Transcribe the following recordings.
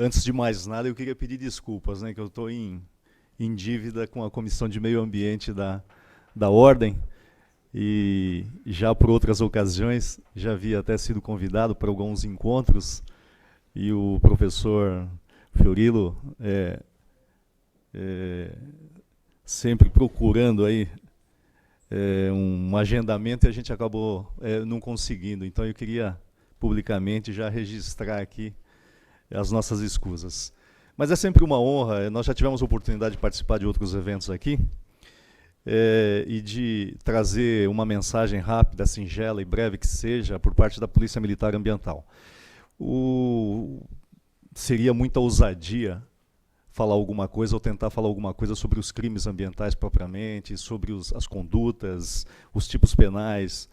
Antes de mais nada, eu queria pedir desculpas, né, que eu estou em dívida com a Comissão de Meio Ambiente da Ordem, e já por outras ocasiões já havia até sido convidado para alguns encontros, e o professor Fiorilo sempre procurando aí um agendamento, e a gente acabou não conseguindo. Então eu queria publicamente já registrar aqui as nossas escusas. Mas é sempre uma honra, nós já tivemos a oportunidade de participar de outros eventos aqui, e de trazer uma mensagem rápida, singela e breve que seja, por parte da Polícia Militar Ambiental. Seria muita ousadia falar alguma coisa ou tentar falar alguma coisa sobre os crimes ambientais propriamente, sobre as condutas, os tipos penais,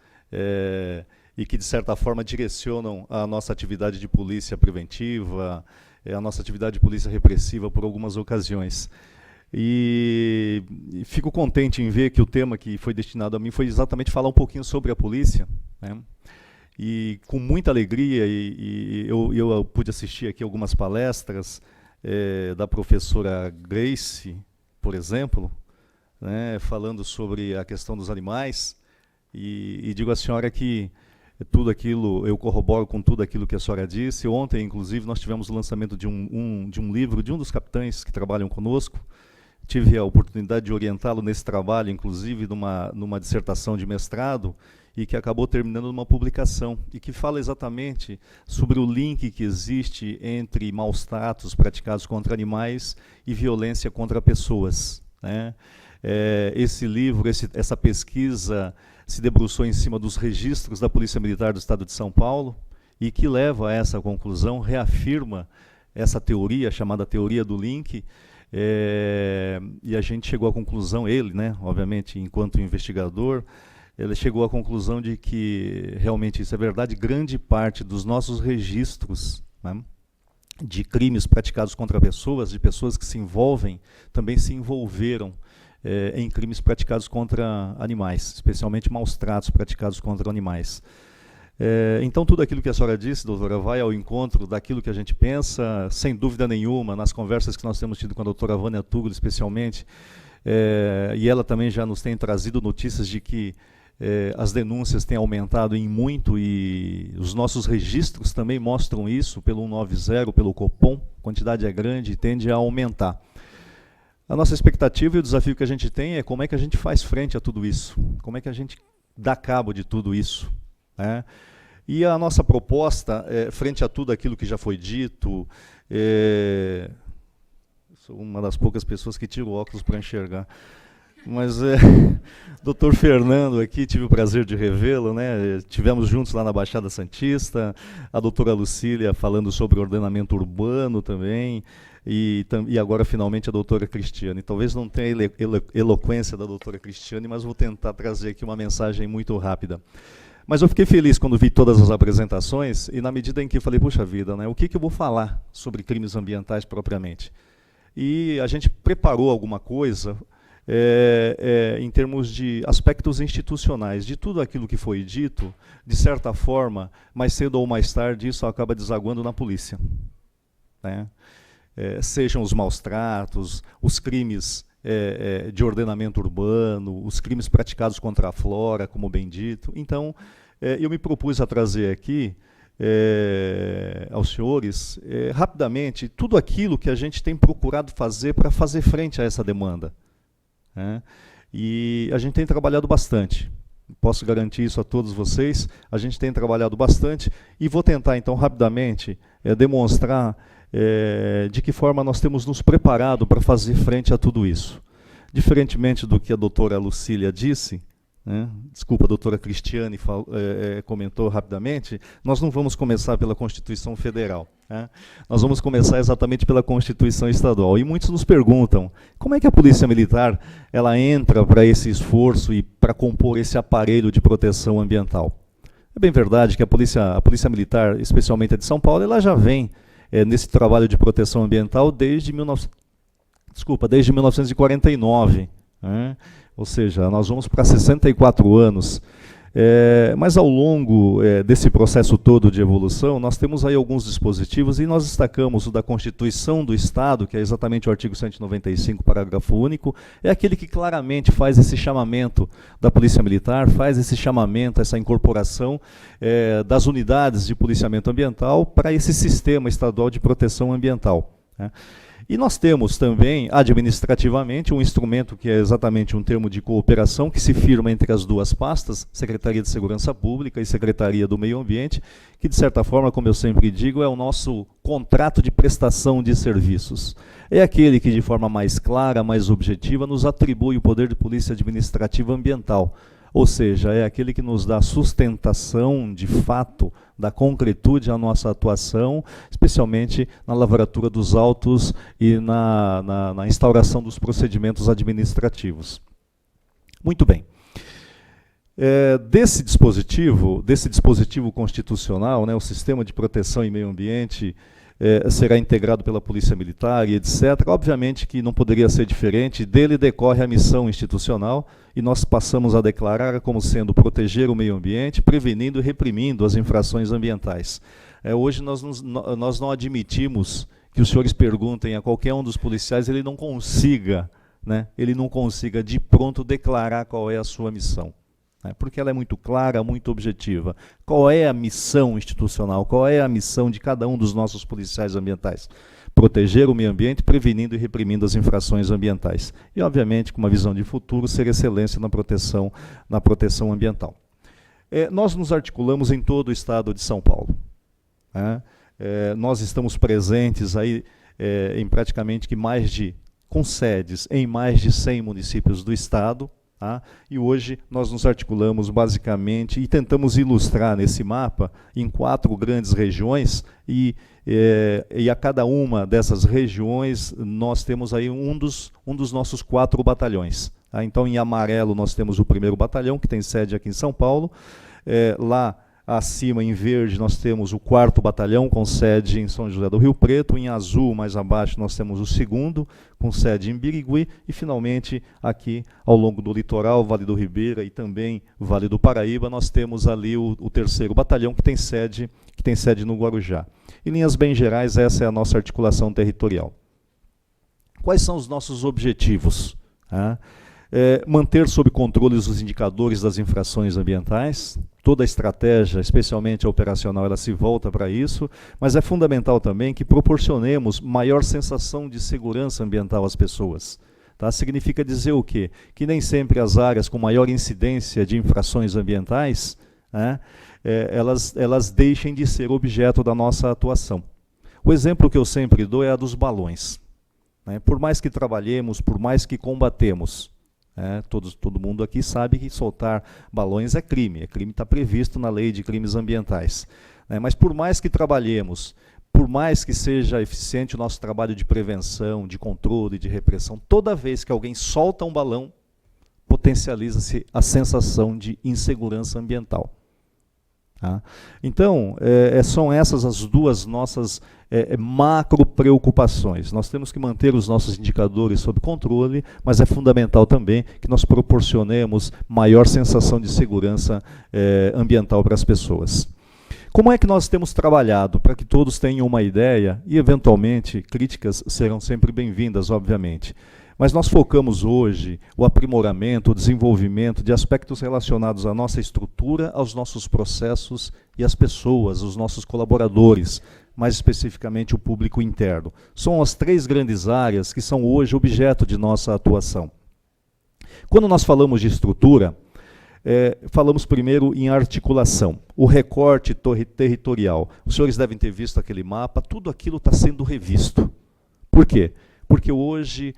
e que, de certa forma, direcionam a nossa atividade de polícia preventiva, a nossa atividade de polícia repressiva por algumas ocasiões. E fico contente em ver que o tema que foi destinado a mim foi exatamente falar um pouquinho sobre a polícia, né? E com muita alegria, eu pude assistir aqui algumas palestras da professora Grace, por exemplo, né, falando sobre a questão dos animais, e digo à senhora que tudo aquilo, eu corroboro com tudo aquilo que a senhora disse. Ontem, inclusive, nós tivemos o lançamento de um livro de um dos capitães que trabalham conosco. Tive a oportunidade de orientá-lo nesse trabalho, inclusive numa dissertação de mestrado, e que acabou terminando numa publicação, e que fala exatamente sobre o link que existe entre maus tratos praticados contra animais e violência contra pessoas, né? Esse livro, essa pesquisa se debruçou em cima dos registros da Polícia Militar do Estado de São Paulo, e que leva a essa conclusão, reafirma essa teoria, chamada teoria do link, e a gente chegou à conclusão, ele, né, obviamente, enquanto investigador, ele chegou à conclusão de que realmente isso é verdade. Grande parte dos nossos registros, né, de crimes praticados contra pessoas, de pessoas que se envolvem, também se envolveram em crimes praticados contra animais, especialmente maus tratos praticados contra animais. Então, tudo aquilo que a senhora disse, doutora, vai ao encontro daquilo que a gente pensa, sem dúvida nenhuma, nas conversas que nós temos tido com a doutora Vânia Tuglo, especialmente, e ela também já nos tem trazido notícias de que as denúncias têm aumentado em muito, e os nossos registros também mostram isso, pelo 190, pelo Copom, a quantidade é grande e tende a aumentar. A nossa expectativa e o desafio que a gente tem é como é que a gente faz frente a tudo isso, como é que a gente dá cabo de tudo isso, né? E a nossa proposta, frente a tudo aquilo que já foi dito, sou uma das poucas pessoas que tira o óculos para enxergar, mas doutor Fernando aqui, tive o prazer de revê-lo, né? Tivemos juntos lá na Baixada Santista, a doutora Lucília falando sobre ordenamento urbano também, e agora finalmente a doutora Cristiane. Talvez não tenha eloquência da doutora Cristiane, mas vou tentar trazer aqui uma mensagem muito rápida. Mas eu fiquei feliz quando vi todas as apresentações, e na medida em que falei, puxa vida, né, o que eu vou falar sobre crimes ambientais propriamente? E a gente preparou alguma coisa em termos de aspectos institucionais, de tudo aquilo que foi dito, de certa forma, mais cedo ou mais tarde, isso acaba desaguando na polícia, né? Sejam os maus tratos, os crimes de ordenamento urbano, os crimes praticados contra a flora, como bem dito. Então, eu me propus a trazer aqui aos senhores, rapidamente, tudo aquilo que a gente tem procurado fazer para fazer frente a essa demanda, né? E a gente tem trabalhado bastante. Posso garantir isso a todos vocês. A gente tem trabalhado bastante, e vou tentar, então, rapidamente, demonstrar de que forma nós temos nos preparado para fazer frente a tudo isso. Diferentemente do que a doutora Lucília disse, né, desculpa, a doutora Cristiane comentou rapidamente, nós não vamos começar pela Constituição Federal, né? Nós vamos começar exatamente pela Constituição Estadual. E muitos nos perguntam, como é que a Polícia Militar ela entra para esse esforço e para compor esse aparelho de proteção ambiental? É bem verdade que a Polícia Militar, especialmente a de São Paulo, ela já vem nesse trabalho de proteção ambiental desde 1949, né? Ou seja, nós vamos para 64 anos Mas ao longo desse processo todo de evolução, nós temos aí alguns dispositivos e nós destacamos o da Constituição do Estado, que é exatamente o artigo 195, parágrafo único, é aquele que claramente faz esse chamamento da Polícia Militar, faz esse chamamento, essa incorporação das unidades de policiamento ambiental para esse sistema estadual de proteção ambiental, né? E nós temos também, administrativamente, um instrumento que é exatamente um termo de cooperação que se firma entre as duas pastas, Secretaria de Segurança Pública e Secretaria do Meio Ambiente, que, de certa forma, como eu sempre digo, é o nosso contrato de prestação de serviços. É aquele que, de forma mais clara, mais objetiva, nos atribui o poder de polícia administrativa ambiental. Ou seja, é aquele que nos dá sustentação, de fato, da concretude à nossa atuação, especialmente na lavratura dos autos e na instauração dos procedimentos administrativos. Muito bem. Desse dispositivo constitucional, né, o Sistema de Proteção e Meio Ambiente, será integrado pela Polícia Militar e etc. Obviamente que não poderia ser diferente, dele decorre a missão institucional, e nós passamos a declarar como sendo proteger o meio ambiente, prevenindo e reprimindo as infrações ambientais. Hoje nós não admitimos que os senhores perguntem a qualquer um dos policiais, ele não consiga de pronto declarar qual é a sua missão, porque ela é muito clara, muito objetiva. Qual é a missão institucional? Qual é a missão de cada um dos nossos policiais ambientais? Proteger o meio ambiente, prevenindo e reprimindo as infrações ambientais. E, obviamente, com uma visão de futuro, ser excelência na proteção ambiental. Nós nos articulamos em todo o estado de São Paulo. Nós estamos presentes aí em praticamente com sedes em mais de 100 municípios do estado. E hoje nós nos articulamos basicamente e tentamos ilustrar nesse mapa em 4 grandes regiões e a cada uma dessas regiões nós temos aí um dos nossos 4 batalhões. Então, em amarelo nós temos o 1º Batalhão, que tem sede aqui em São Paulo. Lá acima, em verde, nós temos o 4º Batalhão, com sede em São José do Rio Preto. Em azul, mais abaixo, nós temos o 2º, com sede em Birigui. E, finalmente, aqui, ao longo do litoral, Vale do Ribeira e também Vale do Paraíba, nós temos ali o 3º Batalhão, que tem sede no Guarujá. Em linhas bem gerais, essa é a nossa articulação territorial. Quais são os nossos objetivos? Manter sob controle os indicadores das infrações ambientais. Toda a estratégia, especialmente a operacional, ela se volta para isso, mas é fundamental também que proporcionemos maior sensação de segurança ambiental às pessoas. Significa dizer o quê? Que nem sempre as áreas com maior incidência de infrações ambientais, elas deixem de ser objeto da nossa atuação. O exemplo que eu sempre dou é a dos balões. Por mais que trabalhemos, por mais que combatemos, todo mundo aqui sabe que soltar balões é crime está previsto na lei de crimes ambientais. Mas por mais que trabalhemos, por mais que seja eficiente o nosso trabalho de prevenção, de controle, de repressão, toda vez que alguém solta um balão, potencializa-se a sensação de insegurança ambiental. Então, são essas as duas nossas macro preocupações. Nós temos que manter os nossos indicadores sob controle, mas é fundamental também que nós proporcionemos maior sensação de segurança ambiental para as pessoas. Como é que nós temos trabalhado para que todos tenham uma ideia e, eventualmente, críticas serão sempre bem-vindas, obviamente. Mas nós focamos hoje o aprimoramento, o desenvolvimento de aspectos relacionados à nossa estrutura, aos nossos processos e às pessoas, os nossos colaboradores, mais especificamente o público interno. São as 3 grandes áreas que são hoje objeto de nossa atuação. Quando nós falamos de estrutura, falamos primeiro em articulação, o recorte territorial. Os senhores devem ter visto aquele mapa, tudo aquilo está sendo revisto. Por quê? Porque hoje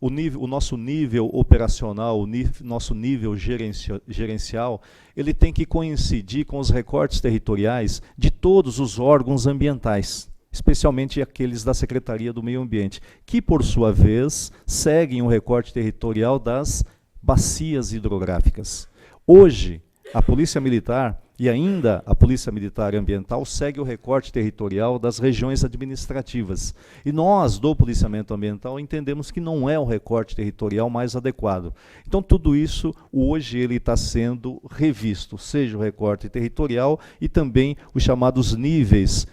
o nosso nível operacional, nosso nível gerencial, ele tem que coincidir com os recortes territoriais de todos os órgãos ambientais, especialmente aqueles da Secretaria do Meio Ambiente, que, por sua vez, seguem o recorte territorial das bacias hidrográficas. Hoje, a Polícia Militar E ainda a Polícia Militar Ambiental segue o recorte territorial das regiões administrativas. E nós, do Policiamento Ambiental, entendemos que não é o recorte territorial mais adequado. Então, tudo isso, hoje, ele está sendo revisto, seja o recorte territorial e também os chamados níveis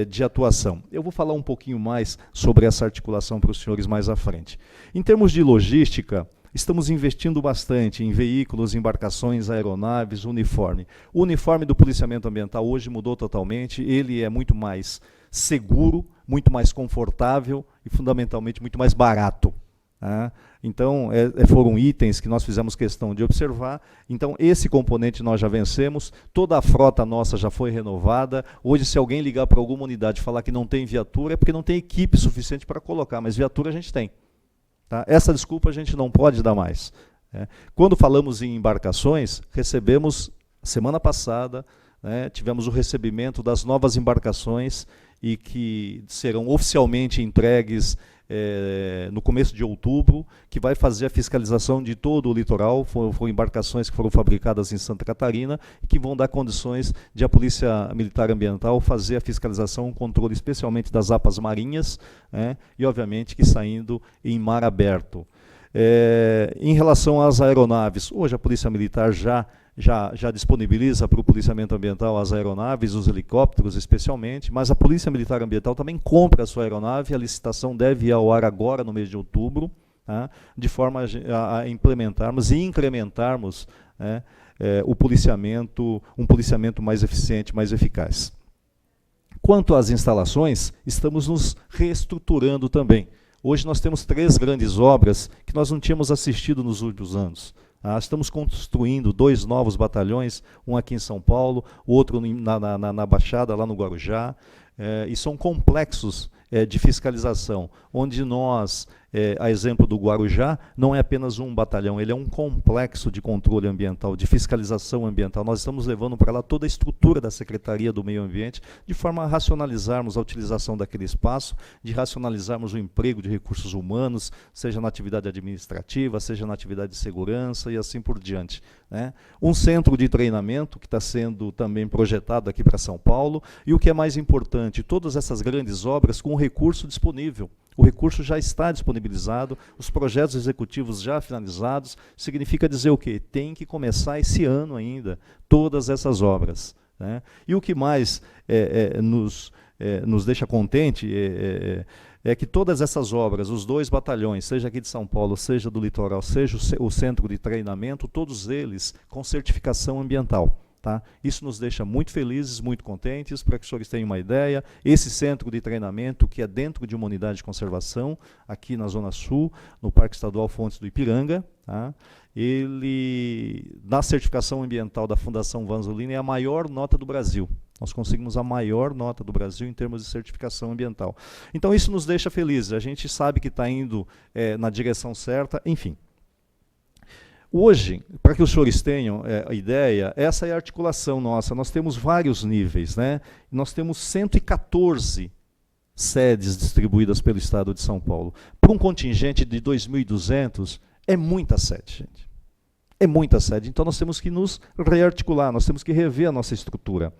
de atuação. Eu vou falar um pouquinho mais sobre essa articulação para os senhores mais à frente. Em termos de logística, estamos investindo bastante em veículos, embarcações, aeronaves, uniforme. O uniforme do policiamento ambiental hoje mudou totalmente, ele é muito mais seguro, muito mais confortável e, fundamentalmente, muito mais barato. Tá? Então, foram itens que nós fizemos questão de observar. Então, esse componente nós já vencemos, toda a frota nossa já foi renovada. Hoje, se alguém ligar para alguma unidade e falar que não tem viatura, é porque não tem equipe suficiente para colocar, mas viatura a gente tem. Tá? Essa desculpa a gente não pode dar mais. Quando falamos em embarcações, recebemos, semana passada, tivemos o recebimento das novas embarcações e que serão oficialmente entregues no começo de outubro, que vai fazer a fiscalização de todo o litoral. Foram embarcações que foram fabricadas em Santa Catarina e que vão dar condições de a Polícia Militar Ambiental fazer a fiscalização, o controle especialmente das APAs marinhas, e obviamente que saindo em mar aberto. Em relação às aeronaves, hoje a Polícia Militar já disponibiliza para o policiamento ambiental as aeronaves, os helicópteros especialmente, mas a Polícia Militar Ambiental também compra a sua aeronave, a licitação deve ir ao ar agora no mês de outubro, tá? De forma a implementarmos e incrementarmos um policiamento mais eficiente, mais eficaz. Quanto às instalações, estamos nos reestruturando também. Hoje nós temos 3 grandes obras que nós não tínhamos assistido nos últimos anos. Estamos construindo 2 novos batalhões, um aqui em São Paulo, o outro na Baixada, lá no Guarujá, e são complexos de fiscalização, onde nós, a exemplo do Guarujá, não é apenas um batalhão, ele é um complexo de controle ambiental, de fiscalização ambiental. Nós estamos levando para lá toda a estrutura da Secretaria do Meio Ambiente, de forma a racionalizarmos a utilização daquele espaço, de racionalizarmos o emprego de recursos humanos, seja na atividade administrativa, seja na atividade de segurança e assim por diante. Um centro de treinamento que está sendo também projetado aqui para São Paulo, e o que é mais importante, todas essas grandes obras com recurso disponível. O recurso já está disponibilizado, os projetos executivos já finalizados, significa dizer o quê? Tem que começar esse ano ainda, todas essas obras. E o que mais nos deixa contente é que todas essas obras, os 2 batalhões, seja aqui de São Paulo, seja do litoral, seja o centro de treinamento, todos eles com certificação ambiental. Tá? Isso nos deixa muito felizes, muito contentes. Para que os senhores tenham uma ideia, esse centro de treinamento, que é dentro de uma unidade de conservação, aqui na Zona Sul, no Parque Estadual Fontes do Ipiranga, tá? Ele, na certificação ambiental da Fundação Vanzolini, é a maior nota do Brasil. Nós conseguimos a maior nota do Brasil em termos de certificação ambiental. Então isso nos deixa felizes, a gente sabe que está indo na direção certa, enfim. Hoje, para que os senhores tenham a ideia, essa é a articulação nossa. Nós temos vários níveis, Nós temos 114 sedes distribuídas pelo Estado de São Paulo. Para um contingente de 2.200, é muita sede, gente. É muita sede. Então, nós temos que nos rearticular, nós temos que rever a nossa estrutura.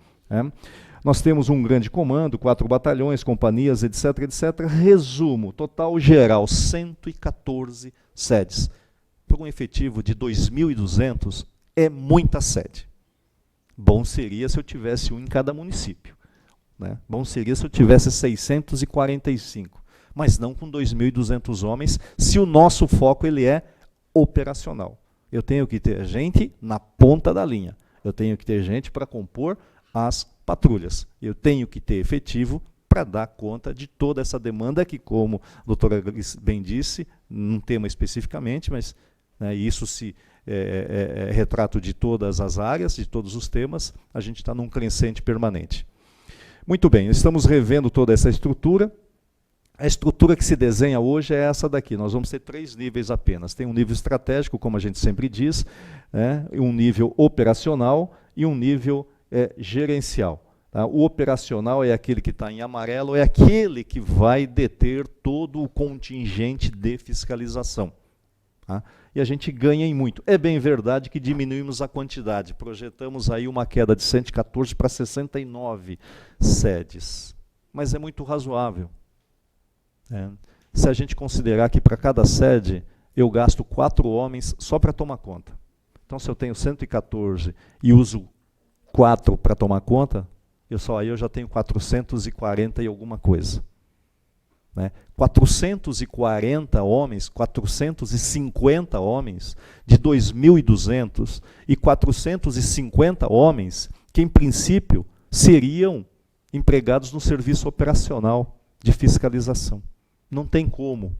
Nós temos um grande comando, 4 batalhões, companhias, etc, etc. Resumo, total geral, 114 sedes. Por um efetivo de 2.200, é muita sede. Bom seria se eu tivesse um em cada município. Bom seria se eu tivesse 645, mas não com 2.200 homens, se o nosso foco ele é operacional. Eu tenho que ter gente na ponta da linha. Eu tenho que ter gente para compor as patrulhas. Eu tenho que ter efetivo para dar conta de toda essa demanda que, como a doutora bem disse, não tema especificamente, mas isso é retrato de todas as áreas, de todos os temas, a gente está num crescente permanente. Muito bem, estamos revendo toda essa estrutura. A estrutura que se desenha hoje é essa daqui. Nós vamos ter 3 níveis apenas. Tem um nível estratégico, como a gente sempre diz, um nível operacional e um nível gerencial. Tá? O operacional é aquele que está em amarelo, é aquele que vai deter todo o contingente de fiscalização. Tá? E a gente ganha em muito. É bem verdade que diminuímos a quantidade. Projetamos aí uma queda de 114 para 69 sedes. Mas é muito razoável. Se a gente considerar que para cada sede eu gasto 4 homens só para tomar conta. Então, se eu tenho 114 e uso 4 para tomar conta, aí eu já tenho 440 e alguma coisa. 440 homens, 450 homens de 2.200 e 450 homens que, em princípio, seriam empregados no serviço operacional de fiscalização. Não tem como.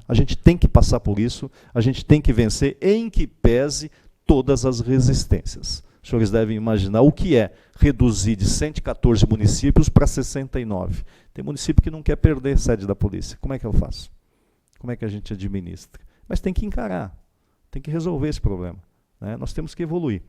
A gente tem que passar por isso, a gente tem que vencer, em que pese todas as resistências. Os senhores devem imaginar o que é reduzir de 114 municípios para 69. Tem município que não quer perder sede da polícia. Como é que eu faço? Como é que a gente administra? Mas tem que encarar, tem que resolver esse problema. Nós temos que evoluir.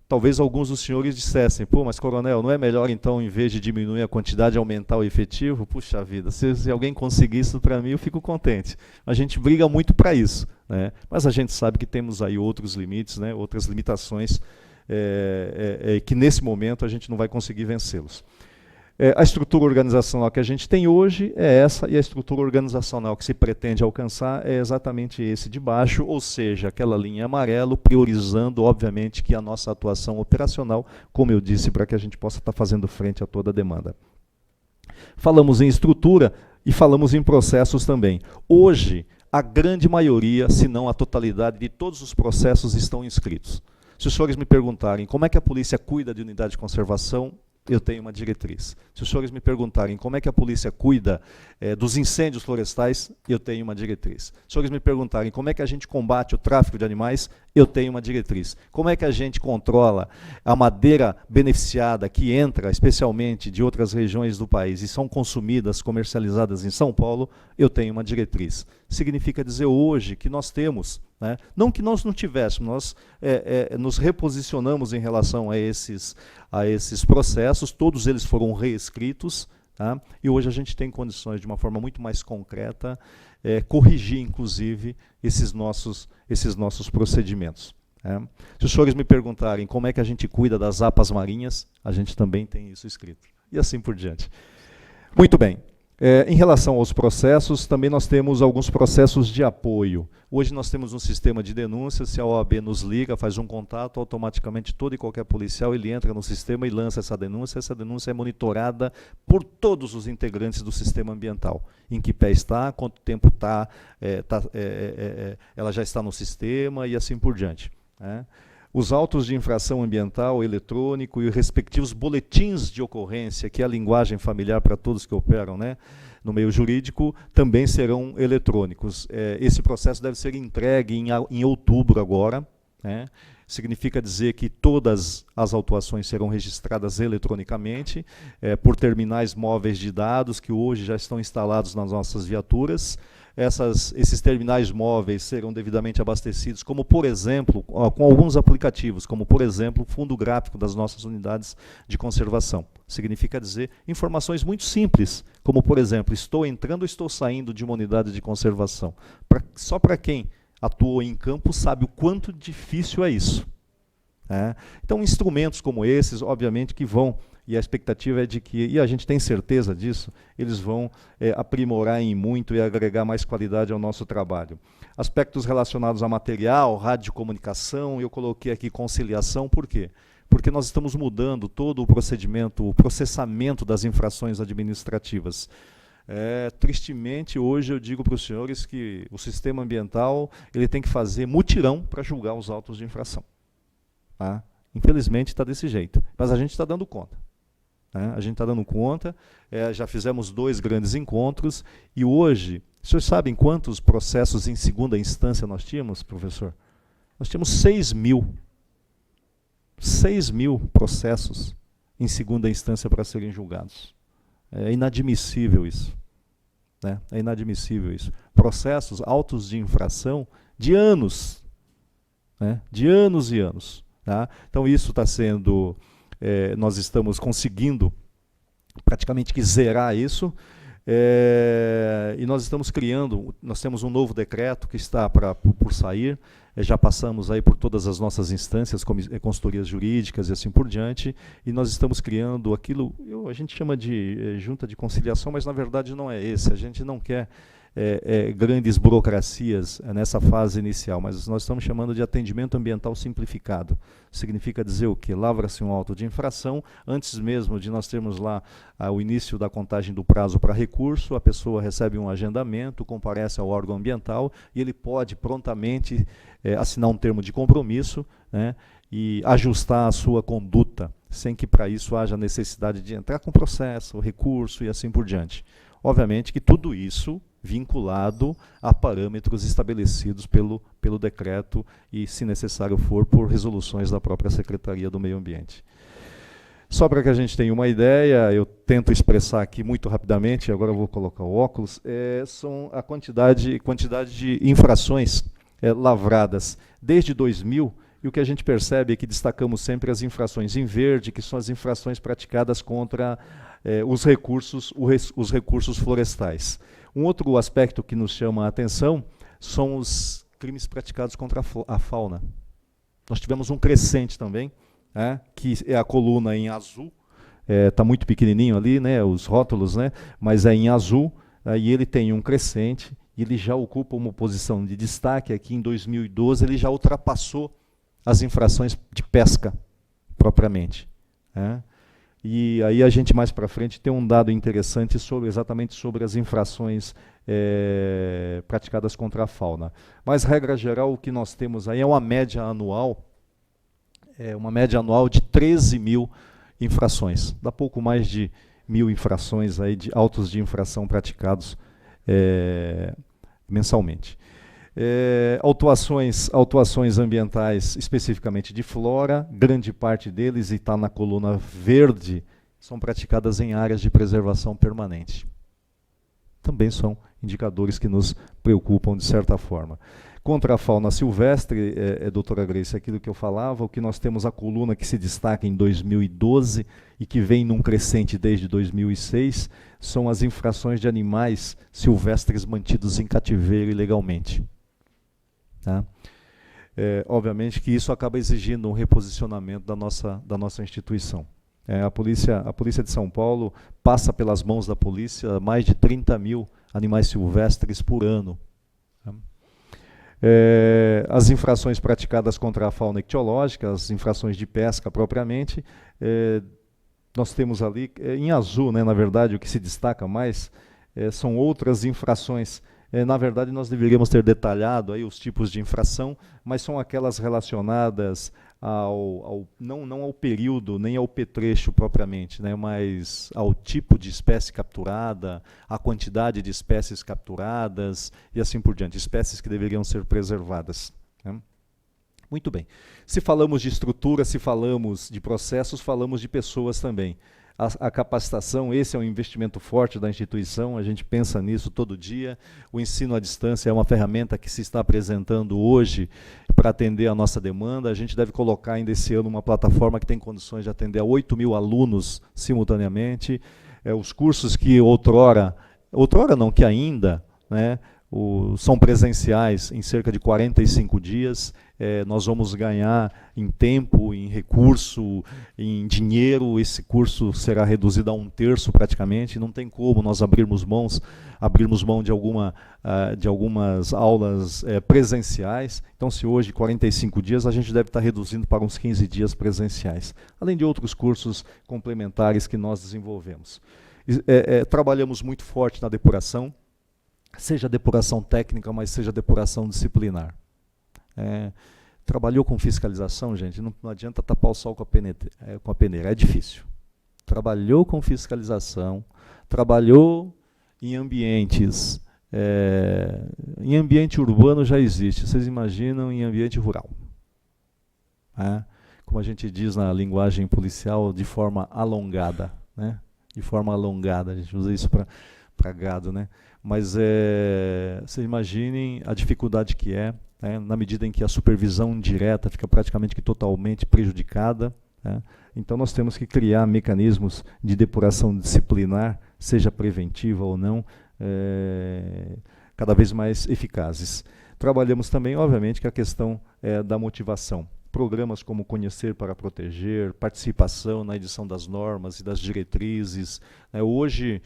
Talvez alguns dos senhores dissessem, pô, mas coronel, não é melhor então, em vez de diminuir a quantidade, aumentar o efetivo? Puxa vida, se alguém conseguir isso para mim, eu fico contente. A gente briga muito para isso, mas a gente sabe que temos aí outros limites, outras limitações, que nesse momento a gente não vai conseguir vencê-los. A estrutura organizacional que a gente tem hoje é essa, e a estrutura organizacional que se pretende alcançar é exatamente esse de baixo, ou seja, aquela linha amarelo, priorizando, obviamente, que a nossa atuação operacional, como eu disse, para que a gente possa estar fazendo frente a toda a demanda. Falamos em estrutura e falamos em processos também. Hoje, a grande maioria, se não a totalidade de todos os processos estão inscritos. Se os senhores me perguntarem como é que a polícia cuida de unidade de conservação, eu tenho uma diretriz. Se os senhores me perguntarem como é que a polícia cuida dos incêndios florestais, eu tenho uma diretriz. Se os senhores me perguntarem como é que a gente combate o tráfico de animais, eu tenho uma diretriz. Como é que a gente controla a madeira beneficiada que entra, especialmente de outras regiões do país, e são consumidas, comercializadas em São Paulo, eu tenho uma diretriz. Significa dizer hoje que nós temos, não que nós não tivéssemos, nós nos reposicionamos em relação a esses processos, todos eles foram reescritos, e hoje a gente tem condições, de uma forma muito mais concreta, corrigir, inclusive, esses nossos procedimentos. Se os senhores me perguntarem como é que a gente cuida das APAs marinhas, a gente também tem isso escrito. E assim por diante. Muito bem. Em relação aos processos, também nós temos alguns processos de apoio. Hoje nós temos um sistema de denúncias, se a OAB nos liga, faz um contato, automaticamente todo e qualquer policial ele entra no sistema e lança essa denúncia é monitorada por todos os integrantes do sistema ambiental. Em que pé está, quanto tempo ela já está no sistema e assim por diante. Os autos de infração ambiental, eletrônico e os respectivos boletins de ocorrência, que é a linguagem familiar para todos que operam no meio jurídico, também serão eletrônicos. Esse processo deve ser entregue em outubro agora. Significa dizer que todas as autuações serão registradas eletronicamente, por terminais móveis de dados, que hoje já estão instalados nas nossas viaturas. Esses terminais móveis serão devidamente abastecidos, como por exemplo, com alguns aplicativos, como por exemplo, o fundo gráfico das nossas unidades de conservação. Significa dizer informações muito simples, como por exemplo, estou entrando ou estou saindo de uma unidade de conservação. Só para quem atuou em campo sabe o quanto difícil é isso. Então, instrumentos como esses, obviamente, que vão, e a expectativa é de que, e a gente tem certeza disso, eles vão aprimorar em muito e agregar mais qualidade ao nosso trabalho. Aspectos relacionados a material, radiocomunicação, eu coloquei aqui conciliação, por quê? Porque nós estamos mudando todo o procedimento, o processamento das infrações administrativas. Tristemente, hoje eu digo para os senhores que o sistema ambiental ele tem que fazer mutirão para julgar os autos de infração. Infelizmente está desse jeito, mas a gente está dando conta. A gente está dando conta, já fizemos 2 grandes encontros, e hoje, os senhores sabem quantos processos em segunda instância nós tínhamos, professor? Nós tínhamos 6.000. 6.000 processos em segunda instância para serem julgados. É inadmissível isso. É inadmissível isso. Processos, autos de infração de anos. De anos e anos. Então isso está sendo, nós estamos conseguindo praticamente que zerar isso. E nós estamos criando, nós temos um novo decreto que está por sair, já passamos aí por todas as nossas instâncias, consultorias jurídicas e assim por diante, e nós estamos criando aquilo, a gente chama de junta de conciliação, mas na verdade não é esse, a gente não quer grandes burocracias nessa fase inicial, mas nós estamos chamando de atendimento ambiental simplificado. Significa dizer o quê? Lavra-se um auto de infração, antes mesmo de nós termos lá o início da contagem do prazo para recurso, a pessoa recebe um agendamento, comparece ao órgão ambiental e ele pode prontamente assinar um termo de compromisso, né, e ajustar a sua conduta, sem que para isso haja necessidade de entrar com processo, recurso e assim por diante. Obviamente que tudo isso vinculado a parâmetros estabelecidos pelo decreto e, se necessário for, por resoluções da própria Secretaria do Meio Ambiente. Só para que a gente tenha uma ideia, eu tento expressar aqui muito rapidamente, agora eu vou colocar o óculos, são a quantidade de infrações lavradas desde 2000, e o que a gente percebe é que destacamos sempre as infrações em verde, que são as infrações praticadas contra os recursos florestais. Um outro aspecto que nos chama a atenção são os crimes praticados contra a fauna. Nós tivemos um crescente também, que é a coluna em azul, está muito pequenininho ali, né, os rótulos, né, mas é em azul, e ele tem um crescente, e ele já ocupa uma posição de destaque. Aqui em 2012 ele já ultrapassou as infrações de pesca, propriamente. E aí a gente mais para frente tem um dado interessante exatamente sobre as infrações praticadas contra a fauna. Mas, regra geral, o que nós temos aí é uma média anual de 13 mil infrações. Dá pouco mais de 1.000 infrações, aí, de autos de infração praticados mensalmente. Autuações ambientais, especificamente de flora, grande parte deles, e está na coluna verde, são praticadas em áreas de preservação permanente. Também são indicadores que nos preocupam de certa forma. Contra a fauna silvestre, doutora Grace, aquilo que eu falava, o que nós temos a coluna que se destaca em 2012 e que vem num crescente desde 2006, são as infrações de animais silvestres mantidos em cativeiro ilegalmente. Obviamente que isso acaba exigindo um reposicionamento da nossa instituição. A polícia de São Paulo passa pelas mãos da polícia mais de 30 mil animais silvestres por ano. As infrações praticadas contra a fauna ictiológica, as infrações de pesca propriamente, nós temos ali, em azul, né, na verdade, o que se destaca mais são outras infrações. Na verdade, nós deveríamos ter detalhado aí os tipos de infração, mas são aquelas relacionadas não ao período, nem ao petrecho propriamente, né, mas ao tipo de espécie capturada, à quantidade de espécies capturadas e assim por diante, espécies que deveriam ser preservadas. Muito bem. Se falamos de estrutura, se falamos de processos, falamos de pessoas também. A capacitação, esse é um investimento forte da instituição, a gente pensa nisso todo dia. O ensino à distância é uma ferramenta que se está apresentando hoje para atender a nossa demanda. A gente deve colocar ainda esse ano uma plataforma que tem condições de atender a 8.000 alunos simultaneamente. Os cursos que outrora não, que ainda, né, são presenciais em cerca de 45 dias, nós vamos ganhar em tempo, em recurso, em dinheiro. Esse curso será reduzido a 1/3 praticamente, não tem como nós abrirmos mão de algumas aulas presenciais. Então, se hoje 45 dias, a gente deve estar reduzindo para uns 15 dias presenciais, além de outros cursos complementares que nós desenvolvemos. Trabalhamos muito forte na depuração, seja depuração técnica, mas seja depuração disciplinar. Trabalhou com fiscalização, gente, não adianta tapar o sol com a peneira, é difícil. Trabalhou com fiscalização, trabalhou em ambientes, em ambiente urbano já existe, vocês imaginam em ambiente rural. Como a gente diz na linguagem policial, de forma alongada, né? De forma alongada, a gente usa isso para gado, né? Mas vocês imaginem a dificuldade que na medida em que a supervisão direta fica praticamente que totalmente prejudicada. Então nós temos que criar mecanismos de depuração disciplinar seja preventiva ou não, cada vez mais eficazes. Trabalhamos também, obviamente, que a questão da motivação. Programas como Conhecer para Proteger, participação na edição das normas e das diretrizes. Hoje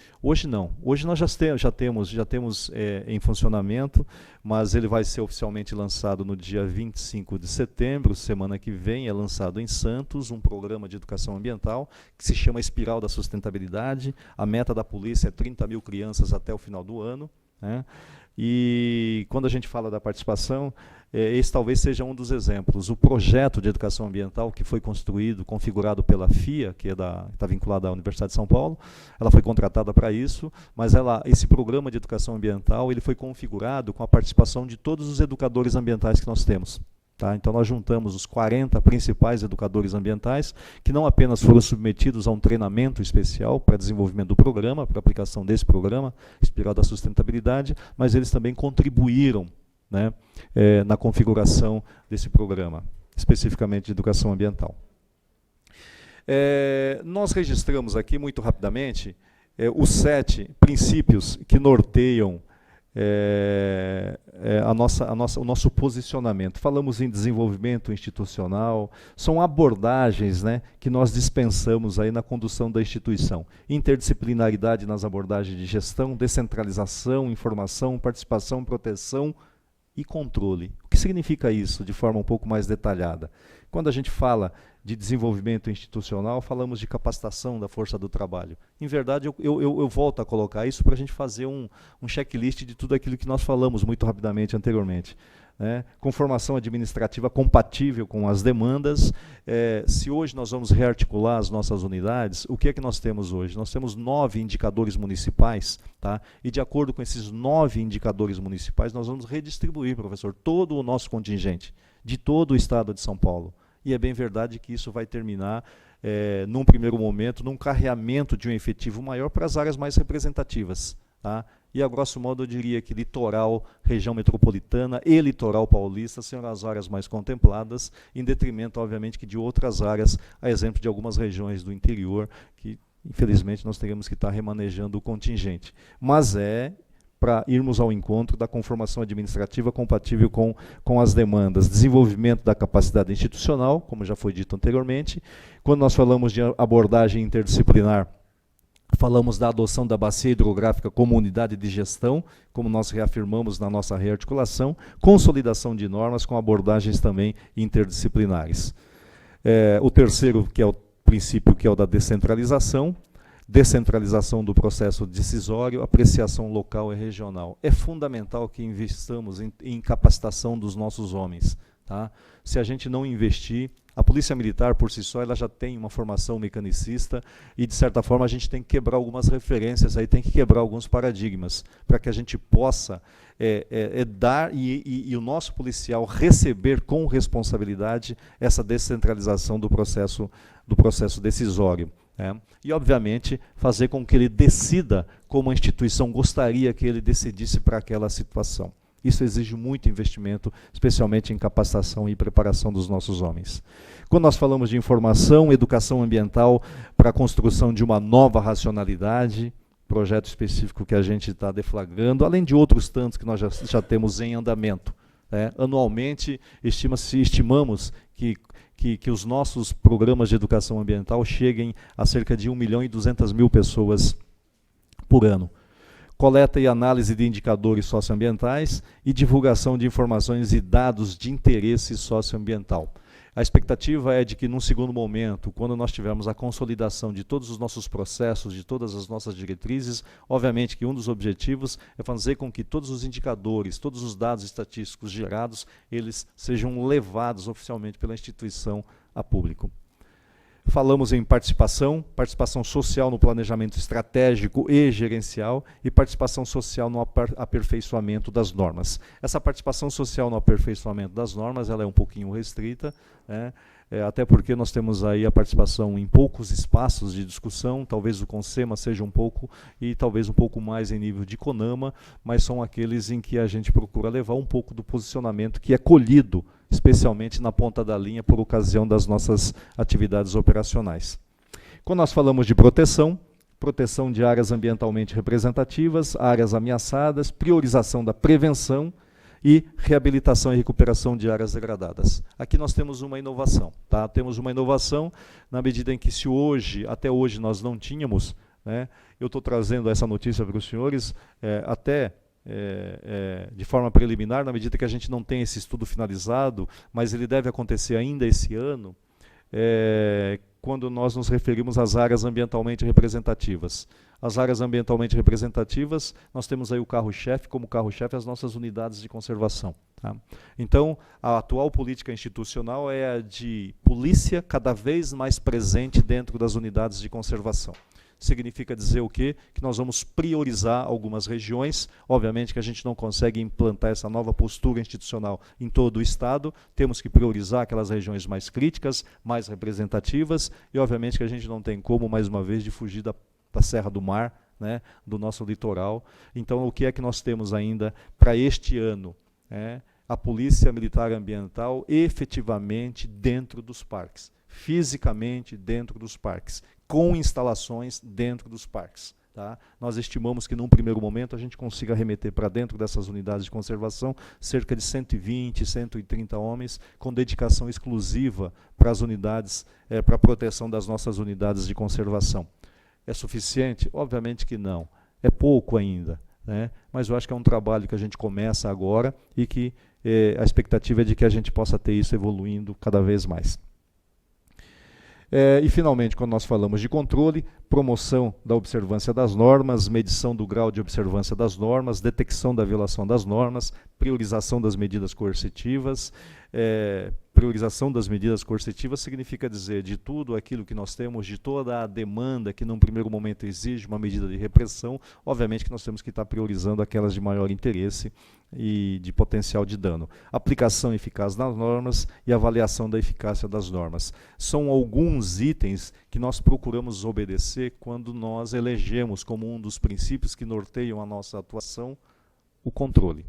nós já temos em funcionamento, mas ele vai ser oficialmente lançado no dia 25 de setembro, semana que vem, é lançado em Santos, um programa de educação ambiental que se chama Espiral da Sustentabilidade. A meta da polícia é 30 mil crianças até o final do ano, né? E quando a gente fala da participação, esse talvez seja um dos exemplos. O projeto de educação ambiental que foi construído, configurado pela FIA, que está vinculada à Universidade de São Paulo, ela foi contratada para isso, mas esse programa de educação ambiental ele foi configurado com a participação de todos os educadores ambientais que nós temos. Tá? Então nós juntamos os 40 principais educadores ambientais, que não apenas foram submetidos a um treinamento especial para desenvolvimento do programa, para aplicação desse programa, Espiral da Sustentabilidade, mas eles também contribuíram, né, na configuração desse programa, especificamente de educação ambiental. Nós registramos aqui, muito rapidamente, os 7 princípios que norteiam o nosso posicionamento. Falamos em desenvolvimento institucional, são abordagens, né, que nós dispensamos aí na condução da instituição. Interdisciplinaridade nas abordagens de gestão, descentralização, informação, participação, proteção e controle. O que significa isso de forma um pouco mais detalhada? Quando a gente fala de desenvolvimento institucional, falamos de capacitação da força do trabalho. Em verdade, eu volto a colocar isso para a gente fazer um checklist de tudo aquilo que nós falamos muito rapidamente anteriormente. Com formação administrativa compatível com as demandas. Se hoje nós vamos rearticular as nossas unidades, o que é que nós temos hoje? Nós temos 9 indicadores municipais, tá? E de acordo com esses 9 indicadores municipais, nós vamos redistribuir, professor, todo o nosso contingente, de todo o estado de São Paulo. E é bem verdade que isso vai terminar, num primeiro momento, num carreamento de um efetivo maior para as áreas mais representativas. Tá? E, a grosso modo, eu diria que litoral, região metropolitana e litoral paulista serão as áreas mais contempladas, em detrimento, obviamente, que de outras áreas, a exemplo de algumas regiões do interior, que, infelizmente, nós teremos que estar remanejando o contingente. Mas para irmos ao encontro da conformação administrativa compatível com as demandas, desenvolvimento da capacidade institucional, como já foi dito anteriormente. Quando nós falamos de abordagem interdisciplinar, falamos da adoção da bacia hidrográfica como unidade de gestão, como nós reafirmamos na nossa rearticulação, consolidação de normas com abordagens também interdisciplinares. O terceiro, que é o princípio, que é o da descentralização do processo decisório, apreciação local e regional. É fundamental que investamos em capacitação dos nossos homens. Tá? Se a gente não investir, a Polícia Militar, por si só, ela já tem uma formação mecanicista e, de certa forma, a gente tem que quebrar algumas referências, aí tem que quebrar alguns paradigmas, para que a gente possa dar e o nosso policial receber com responsabilidade essa descentralização do processo decisório. E, obviamente, fazer com que ele decida como a instituição gostaria que ele decidisse para aquela situação. Isso exige muito investimento, especialmente em capacitação e preparação dos nossos homens. Quando nós falamos de informação, educação ambiental para a construção de uma nova racionalidade, projeto específico que a gente está deflagrando, além de outros tantos que nós já temos em andamento. Anualmente, estimamos que os nossos programas de educação ambiental cheguem a cerca de 1.200.000 pessoas por ano. Coleta e análise de indicadores socioambientais e divulgação de informações e dados de interesse socioambiental. A expectativa é de que, num segundo momento, quando nós tivermos a consolidação de todos os nossos processos, de todas as nossas diretrizes, obviamente que um dos objetivos é fazer com que todos os indicadores, todos os dados estatísticos gerados, eles sejam levados oficialmente pela instituição a público. Falamos em participação social no planejamento estratégico e gerencial e participação social no aperfeiçoamento das normas. Essa participação social no aperfeiçoamento das normas, ela é um pouquinho restrita, até porque nós temos aí a participação em poucos espaços de discussão, talvez o CONSEMA seja um pouco, e talvez um pouco mais em nível de CONAMA, mas são aqueles em que a gente procura levar um pouco do posicionamento que é colhido, especialmente na ponta da linha, por ocasião das nossas atividades operacionais. Quando nós falamos de proteção proteção de áreas ambientalmente representativas, áreas ameaçadas, priorização da prevenção e reabilitação e recuperação de áreas degradadas. Aqui nós temos uma inovação. Tá? Temos uma inovação na medida em que se hoje, até hoje nós não tínhamos, né, eu estou trazendo essa notícia para os senhores, de forma preliminar, na medida que a gente não tem esse estudo finalizado, mas ele deve acontecer ainda esse ano, quando nós nos referimos às áreas ambientalmente representativas. As áreas ambientalmente representativas, nós temos aí o carro-chefe, como carro-chefe as nossas unidades de conservação. Tá? Então, a atual política institucional é a de polícia cada vez mais presente dentro das unidades de conservação. Significa dizer o quê? Que nós vamos priorizar algumas regiões. Obviamente que a gente não consegue implantar essa nova postura institucional em todo o Estado. Temos que priorizar aquelas regiões mais críticas, mais representativas. E obviamente que a gente não tem como, mais uma vez, de fugir da Serra do Mar, né, do nosso litoral. Então, o que é que nós temos ainda para este ano? A Polícia Militar Ambiental efetivamente dentro dos parques. Fisicamente dentro dos parques, com instalações dentro dos parques. Tá? Nós estimamos que, num primeiro momento, a gente consiga remeter para dentro dessas unidades de conservação cerca de 120, 130 homens, com dedicação exclusiva para as unidades, para a proteção das nossas unidades de conservação. É suficiente? Obviamente que não. É pouco ainda, né? Mas eu acho que é um trabalho que a gente começa agora e que a expectativa é de que a gente possa ter isso evoluindo cada vez mais. E, finalmente, quando nós falamos de controle, promoção da observância das normas, medição do grau de observância das normas, detecção da violação das normas, priorização das medidas coercitivas. Priorização das medidas coercitivas significa dizer de tudo aquilo que nós temos, de toda a demanda que, num primeiro momento, exige uma medida de repressão. Obviamente que nós temos que estar priorizando aquelas de maior interesse e de potencial de dano. Aplicação eficaz das normas e avaliação da eficácia das normas. São alguns itens que nós procuramos obedecer quando nós elegemos como um dos princípios que norteiam a nossa atuação o controle.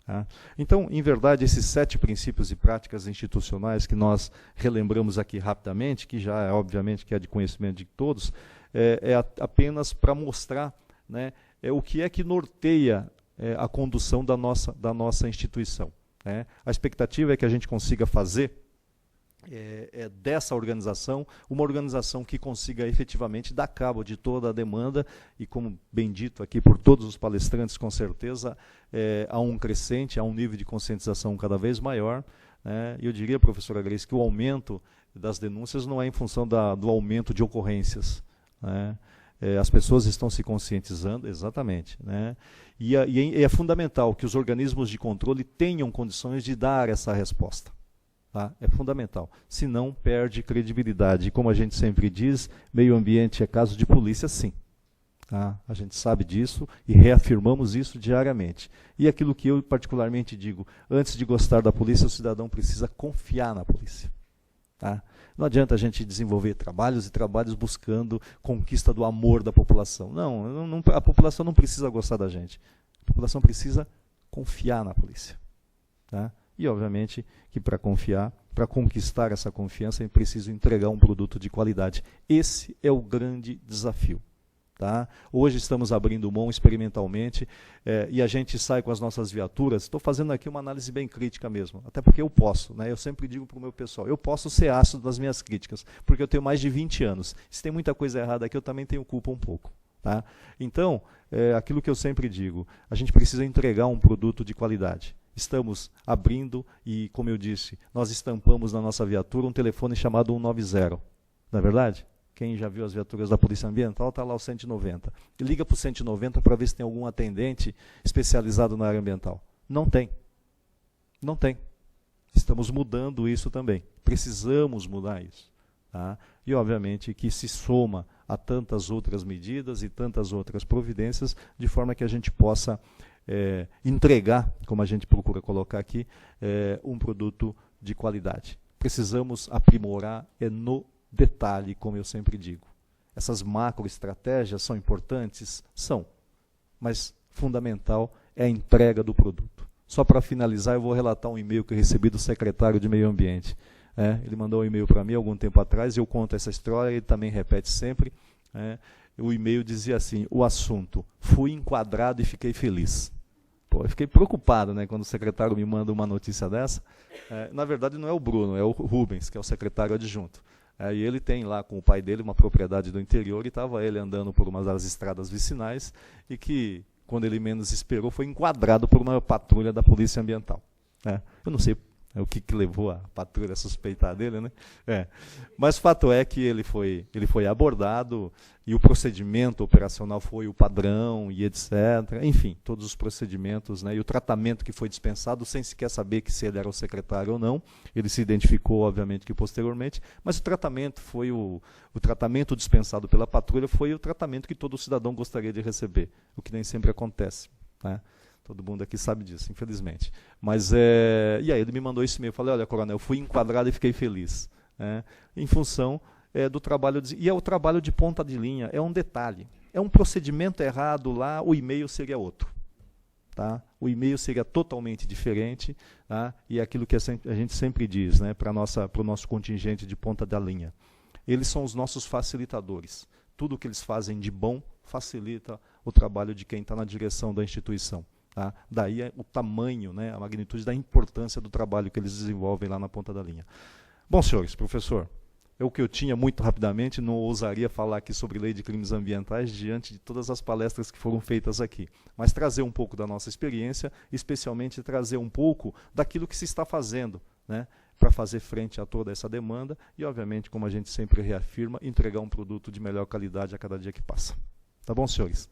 Tá? Então, em verdade, esses 7 princípios e práticas institucionais que nós relembramos aqui rapidamente, que já é obviamente que é de conhecimento de todos, apenas para mostrar, né, o que é que norteia a condução da nossa instituição. Né? A expectativa é que a gente consiga fazer dessa organização uma organização que consiga efetivamente dar cabo de toda a demanda e, como bem dito aqui por todos os palestrantes, com certeza, há um crescente, há um nível de conscientização cada vez maior. Né? E eu diria, professora Grace, que o aumento das denúncias não é em função do aumento de ocorrências. Né? As pessoas estão se conscientizando, exatamente. Né? E é fundamental que os organismos de controle tenham condições de dar essa resposta. Tá? É fundamental, senão perde credibilidade. E como a gente sempre diz, meio ambiente é caso de polícia, sim. Tá? A gente sabe disso e reafirmamos isso diariamente. E aquilo que eu particularmente digo, antes de gostar da polícia, o cidadão precisa confiar na polícia. Tá? Não adianta a gente desenvolver trabalhos e trabalhos buscando conquista do amor da população. Não, a população não precisa gostar da gente. A população precisa confiar na polícia. Tá? E, obviamente, que para confiar, para conquistar essa confiança, é preciso entregar um produto de qualidade. Esse é o grande desafio. Tá? Hoje estamos abrindo mão experimentalmente e a gente sai com as nossas viaturas. Estou fazendo aqui uma análise bem crítica mesmo, até porque eu posso. Né? Eu sempre digo para o meu pessoal, eu posso ser ácido nas minhas críticas, porque eu tenho mais de 20 anos. Se tem muita coisa errada aqui, eu também tenho culpa um pouco. Tá? Então, aquilo que eu sempre digo, a gente precisa entregar um produto de qualidade. Estamos abrindo e, como eu disse, nós estampamos na nossa viatura um telefone chamado 190. Não é verdade? Quem já viu as viaturas da Polícia Ambiental, está lá o 190. E liga para o 190 para ver se tem algum atendente especializado na área ambiental. Não tem. Não tem. Estamos mudando isso também. Precisamos mudar isso. Tá? E, obviamente, que se soma a tantas outras medidas e tantas outras providências, de forma que a gente possa entregar, como a gente procura colocar aqui, um produto de qualidade. Precisamos aprimorar no detalhe, como eu sempre digo. Essas macroestratégias são importantes? São. Mas fundamental é a entrega do produto. Só para finalizar, eu vou relatar um e-mail que eu recebi do secretário de Meio Ambiente. Ele mandou um e-mail para mim algum tempo atrás, eu conto essa história, ele também repete sempre. O e-mail dizia assim, o assunto, fui enquadrado e fiquei feliz. Pô, eu fiquei preocupado, né, quando o secretário me manda uma notícia dessa. Na verdade não é o Bruno, é o Rubens, que é o secretário adjunto. E ele tem lá com o pai dele uma propriedade do interior e estava ele andando por umas das estradas vicinais e que, quando ele menos esperou, foi enquadrado por uma patrulha da Polícia Ambiental. Eu não sei o que levou a patrulha a suspeitar dele, né? Mas o fato é que ele foi abordado e o procedimento operacional foi o padrão e etc. Enfim, todos os procedimentos, né? E o tratamento que foi dispensado, sem sequer saber que se ele era o secretário ou não. Ele se identificou, obviamente, que posteriormente, mas o tratamento foi o tratamento dispensado pela patrulha foi o tratamento que todo cidadão gostaria de receber, o que nem sempre acontece, né? Todo mundo aqui sabe disso, infelizmente. Mas, e aí ele me mandou esse e-mail. Eu falei, olha, coronel, eu fui enquadrado e fiquei feliz. Em função do trabalho... E é o trabalho de ponta de linha, é um detalhe. É um procedimento errado lá, o e-mail seria outro. Tá? O e-mail seria totalmente diferente, tá? E é aquilo que a gente sempre diz, né, para o nosso contingente de ponta da linha. Eles são os nossos facilitadores. Tudo o que eles fazem de bom facilita o trabalho de quem está na direção da instituição. Tá? Daí o tamanho, né, a magnitude da importância do trabalho que eles desenvolvem lá na ponta da linha. Bom, senhores, professor, é o que eu tinha muito rapidamente, não ousaria falar aqui sobre lei de crimes ambientais diante de todas as palestras que foram feitas aqui, mas trazer um pouco da nossa experiência, especialmente trazer um pouco daquilo que se está fazendo, né, para fazer frente a toda essa demanda e, obviamente, como a gente sempre reafirma, entregar um produto de melhor qualidade a cada dia que passa. Tá bom, senhores?